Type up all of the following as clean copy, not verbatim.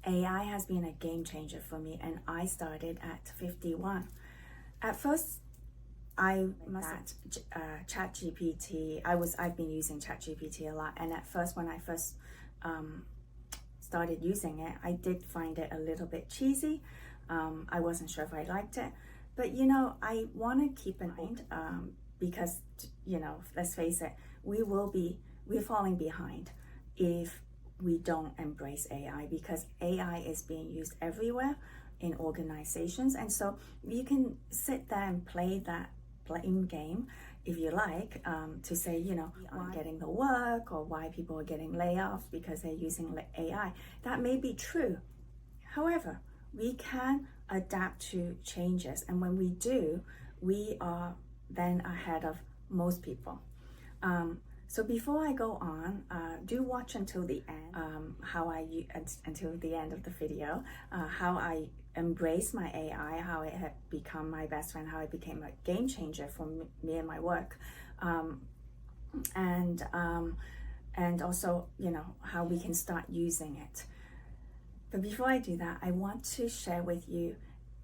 AI has been a game changer for me, and I started at 51. At first, ChatGPT. I've been using ChatGPT a lot, and at first, when I first started using it, I did find it a little bit cheesy. I wasn't sure if I liked it, but I want to keep in mind because let's face it, we're falling behind if we don't embrace AI, because AI is being used everywhere in organizations. And so you can sit there and play that blame game if you like, to say, aren't getting the work, or why people are getting layoffs because they're using AI. That may be true. However, we can adapt to changes. And when we do, we are then ahead of most people. So before I go on, do watch until the end, until the end of the video, how I embrace my AI, how it had become my best friend, how it became a game changer for me and my work, and also, how we can start using it. But before I do that, I want to share with you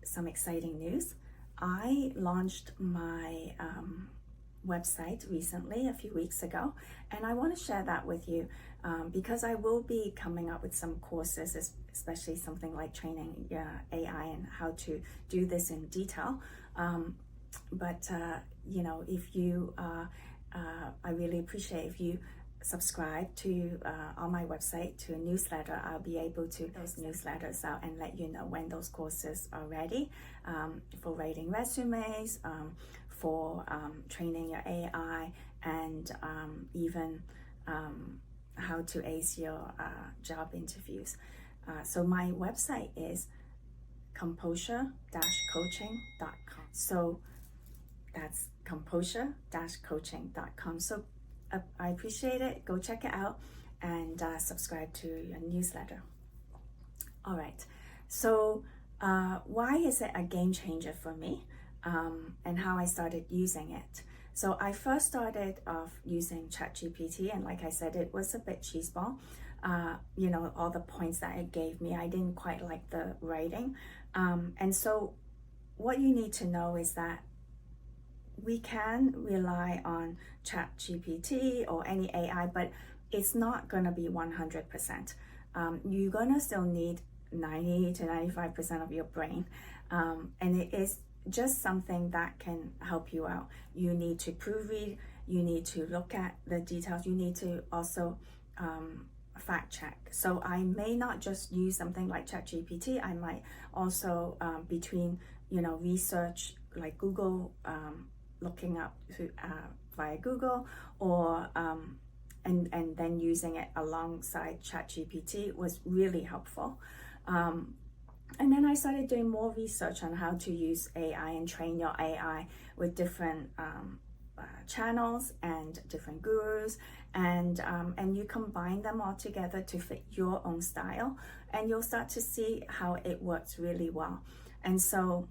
some exciting news. I launched my website recently, a few weeks ago, and I want to share that with you because I will be coming up with some courses, especially something like training AI and how to do this in detail. But if you I really appreciate if you subscribe to on my website to a newsletter. I'll be able to those newsletters out and let you know when those courses are ready, for writing resumes, for training your AI, and even how to ace your job interviews. So my website is composure-coaching.com. So that's composure-coaching.com. So I appreciate it. Go check it out and subscribe to your newsletter. All right. So why is it a game changer for me, and how I started using it? So I first started off using ChatGPT, and like I said, it was a bit cheeseball. All the points that it gave me, I didn't quite like the writing. And so what you need to know is that we can rely on ChatGPT or any AI, but it's not going to be 100%. You're going to still need 90 to 95% of your brain. And it is just something that can help you out. You need to proofread, you need to look at the details, you need to also fact check. So I may not just use something like ChatGPT, I might also between research like Google, looking up via Google, or and then using it alongside ChatGPT was really helpful. And then I started doing more research on how to use AI and train your AI with different channels and different gurus, and you combine them all together to fit your own style, and you'll start to see how it works really well. And so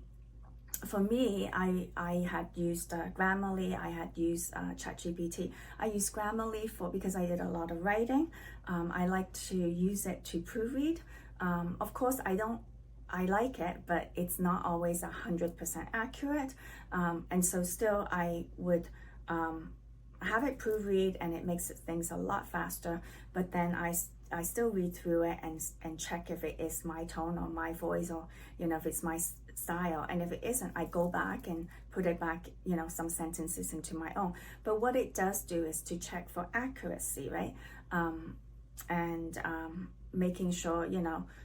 for me, I had used Grammarly, I had used ChatGPT. I used Grammarly because I did a lot of writing. I like to use it to proofread. Of course, I like it, but it's not always 100% accurate. And so still I would have it proofread, and it makes things a lot faster. But then I still read through it and check if it is my tone or my voice, or if it's my style. And if it isn't, I go back and put it back, some sentences into my own. But what it does do is to check for accuracy, right? And making sure,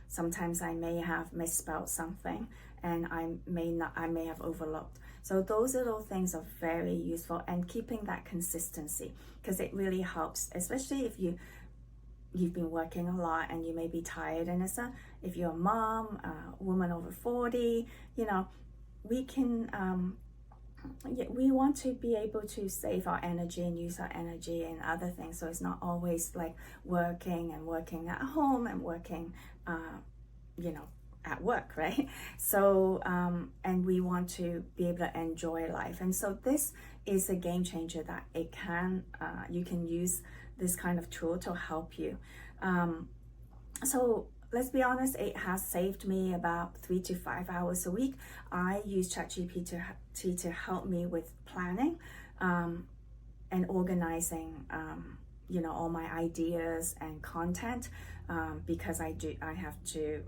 sometimes I may have misspelled something, and I may have overlooked. So those little things are very useful, and keeping that consistency, because it really helps, especially if you've been working a lot and you may be tired. And if you're a mom, a woman over 40, we can we want to be able to save our energy and use our energy in other things. So it's not always like working at home and working at work, right? So and we want to be able to enjoy life. And so this is a game changer, that it can you can use this kind of tool to help you. So let's be honest, it has saved me about 3 to 5 hours a week. I use ChatGPT to help me with planning and organizing, all my ideas and content, because I have to,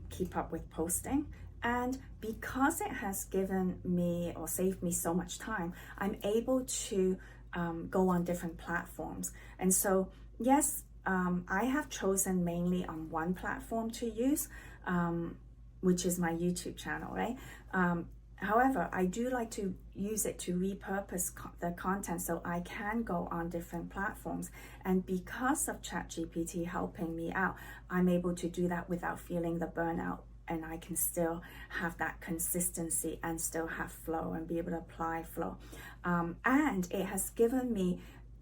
keep up with posting. And because it has given me or saved me so much time, I'm able to go on different platforms. And so, yes, I have chosen mainly on one platform to use, which is my YouTube channel, right? However, I do like to use it to repurpose the content so I can go on different platforms. And because of ChatGPT helping me out, I'm able to do that without feeling the burnout. And I can still have that consistency and still have flow and be able to apply flow. And it has given me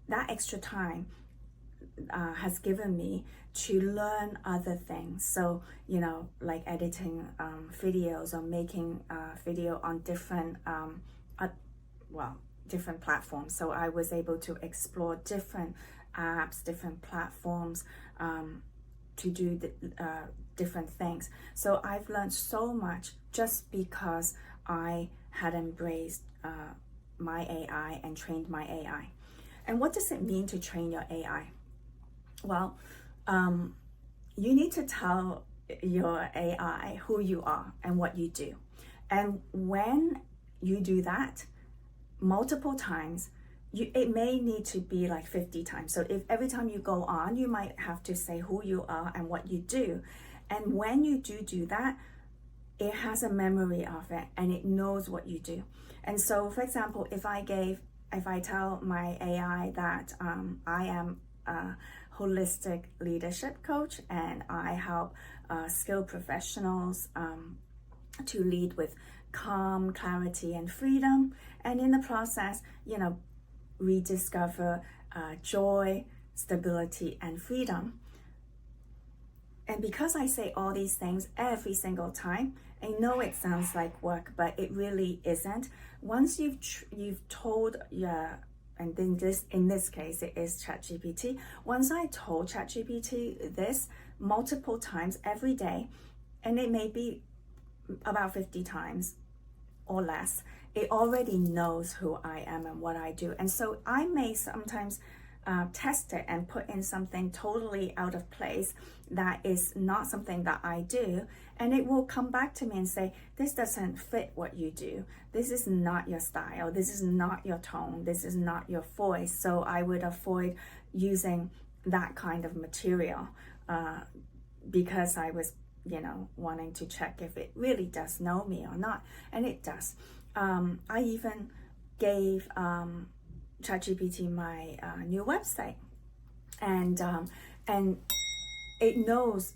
that extra time, has given me to learn other things. So, like editing videos or making video on different, different platforms. So I was able to explore different apps, different platforms, to do different things. So I've learned so much just because I had embraced my AI and trained my AI. And what does it mean to train your AI? Well, you need to tell your AI who you are and what you do. And when you do that multiple times, it may need to be like 50 times. So if every time you go on, you might have to say who you are and what you do. And when you do that, it has a memory of it and it knows what you do. And so, for example, if I tell my AI that I am a holistic leadership coach and I help skilled professionals to lead with calm, clarity, and freedom, and in the process, rediscover joy, stability, and freedom. And because I say all these things every single time, I know it sounds like work, but it really isn't. Once you've told and then in this case it is ChatGPT. Once I told ChatGPT this multiple times every day, and it may be about 50 times or less, it already knows who I am and what I do. And so I may sometimes test it and put in something totally out of place that is not something that I do, and it will come back to me and say, this doesn't fit what you do, this is not your style, this is not your tone, this is not your voice. So I would avoid using that kind of material because I was wanting to check if it really does know me or not, and it does. I even gave ChatGPT my new website, and it knows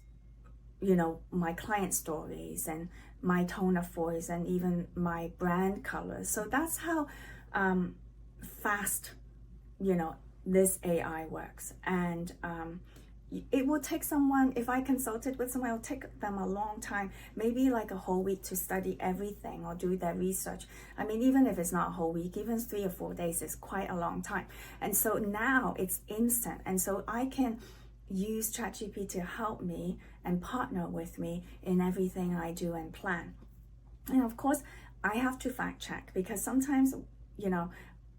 my client stories and my tone of voice and even my brand colors. So that's how fast this AI works. And it will take someone, if I consulted with someone, it will take them a long time, maybe like a whole week to study everything or do their research. I mean, even if it's not a whole week, even 3 or 4 days is quite a long time. And so now it's instant. And so I can use ChatGPT to help me and partner with me in everything I do and plan. And of course, I have to fact check, because sometimes,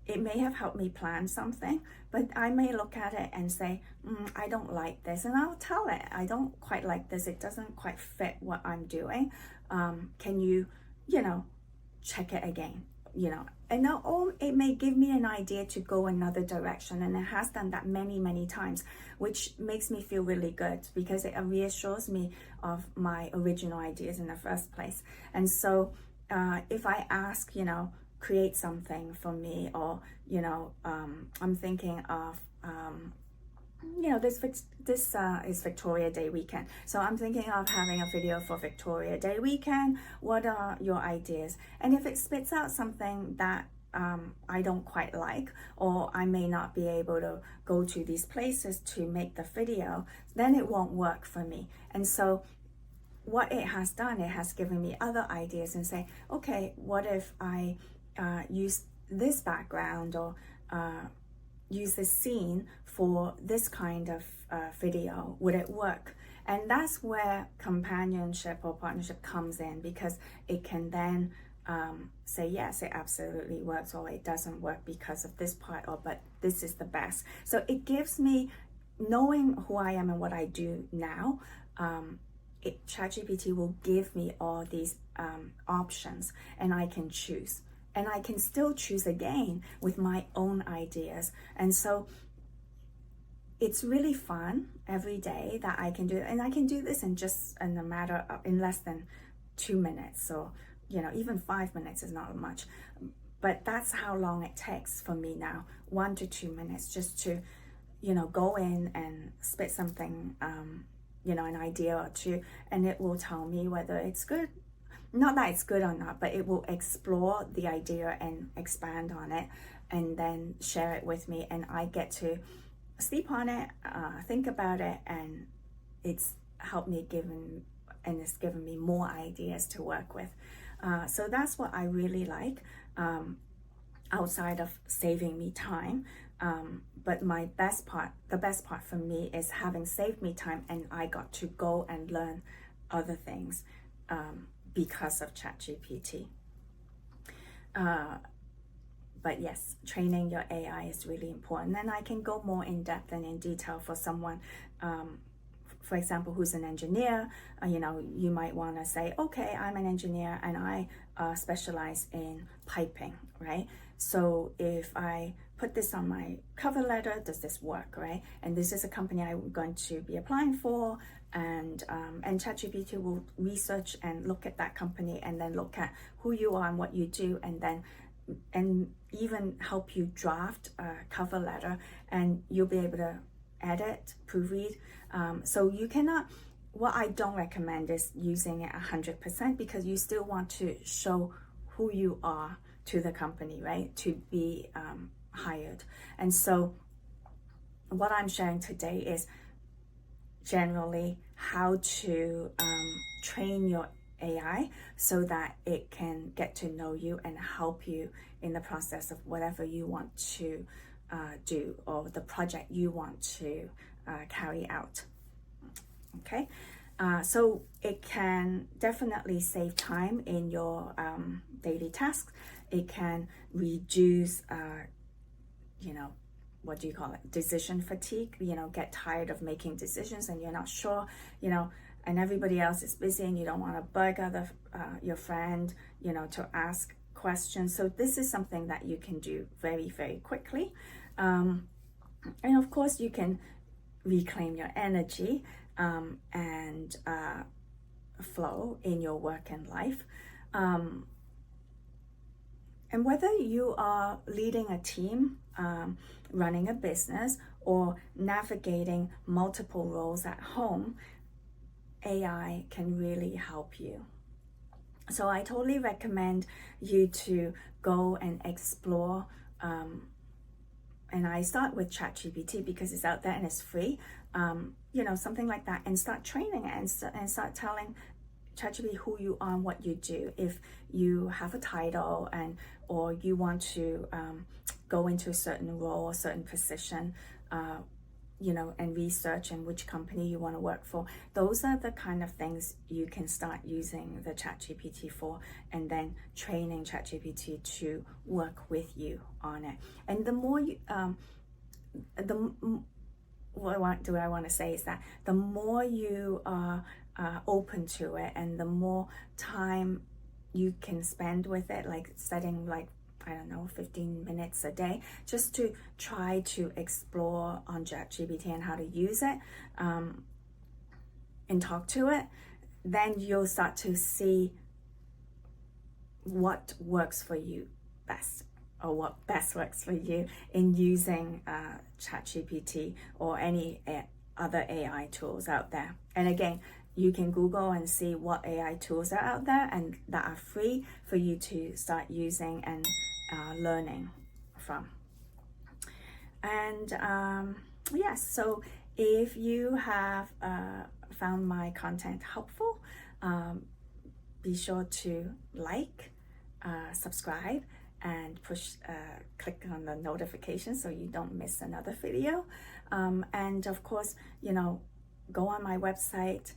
it may have helped me plan something, but I may look at it and say, I don't like this. And I'll tell it, I don't quite like this. It doesn't quite fit what I'm doing. Can you, check it again, And now, or it may give me an idea to go another direction. And it has done that many, many times, which makes me feel really good, because it reassures me of my original ideas in the first place. And so if I ask, create something for me, or I'm thinking of this is Victoria Day weekend, so I'm thinking of having a video for Victoria Day weekend. What are your ideas? And if it spits out something that I don't quite like, or I may not be able to go to these places to make the video, then it won't work for me. And so what it has done, it has given me other ideas and say, okay, what if I use this background, or use this scene for this kind of video? Would it work? And that's where companionship or partnership comes in, because it can then say, yes, it absolutely works, or it doesn't work because of this part, or but this is the best. So it gives me, knowing who I am and what I do now, ChatGPT will give me all these options, and I can choose. And I can still choose again with my own ideas. And so it's really fun every day that I can do it. And I can do this in less than 2 minutes. So, even 5 minutes is not much. But that's how long it takes for me now, 1 to 2 minutes, just to, go in and spit something, an idea or two, and it will tell me whether it's good. Not that it's good or not, but it will explore the idea and expand on it, and then share it with me, and I get to sleep on it, think about it, and it's helped me it's given me more ideas to work with. So that's what I really like, outside of saving me time. But the best part for me is having saved me time, and I got to go and learn other things because of ChatGPT. But yes, training your AI is really important. And I can go more in depth and in detail for someone, for example, who's an engineer. You might want to say, okay, I'm an engineer and I specialize in piping, right? So if I put this on my cover letter, does this work, right? And this is a company I'm going to be applying for, and ChatGPT will research and look at that company, and then look at who you are and what you do, and even help you draft a cover letter, and you'll be able to edit, proofread. So you cannot, what I don't recommend is using it 100%, because you still want to show who you are to the company, right? To be hired. And so what I'm sharing today is generally how to train your AI so that it can get to know you and help you in the process of whatever you want to do, or the project you want to carry out. Okay, so it can definitely save time in your daily tasks. It can reduce what do you call it, decision fatigue. Get tired of making decisions and you're not sure, and everybody else is busy, and you don't want to bug your friend, to ask questions. So this is something that you can do very, very quickly. And of course, you can reclaim your energy and flow in your work and life. And whether you are leading a team, running a business, or navigating multiple roles at home, AI can really help you. So I totally recommend you to go and explore. And I start with ChatGPT because it's out there and it's free, something like that, and start training it and start telling ChatGPT who you are and what you do. If you have a title or you want to go into a certain role, a certain position, and research in which company you want to work for. Those are the kind of things you can start using the ChatGPT for, and then training ChatGPT to work with you on it. And the more you, what I want to say is that the more you are open to it, and the more time you can spend with it, like setting 15 minutes a day, just to try to explore on ChatGPT and how to use it, and talk to it, then you'll start to see what works for you best, or what best works for you in using ChatGPT or any other AI tools out there. And again, you can Google and see what AI tools are out there and that are free for you to start using and learning from. And yes, so if you have found my content helpful, be sure to like, subscribe, and click on the notification so you don't miss another video. And of course, go on my website,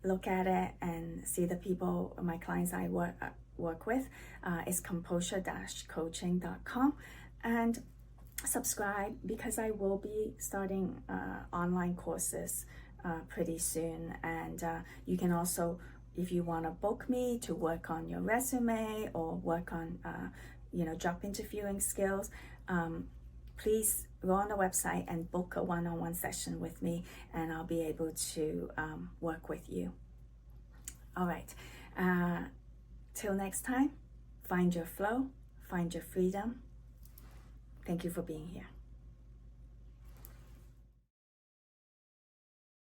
look at it, and see the people, my clients I work with. It's composure-coaching.com, and subscribe, because I will be starting online courses pretty soon. And you can also, if you want to book me to work on your resume or work on job interviewing skills, please go on the website and book a one-on-one session with me, and I'll be able to work with you. All right, till next time, find your flow, find your freedom. Thank you for being here.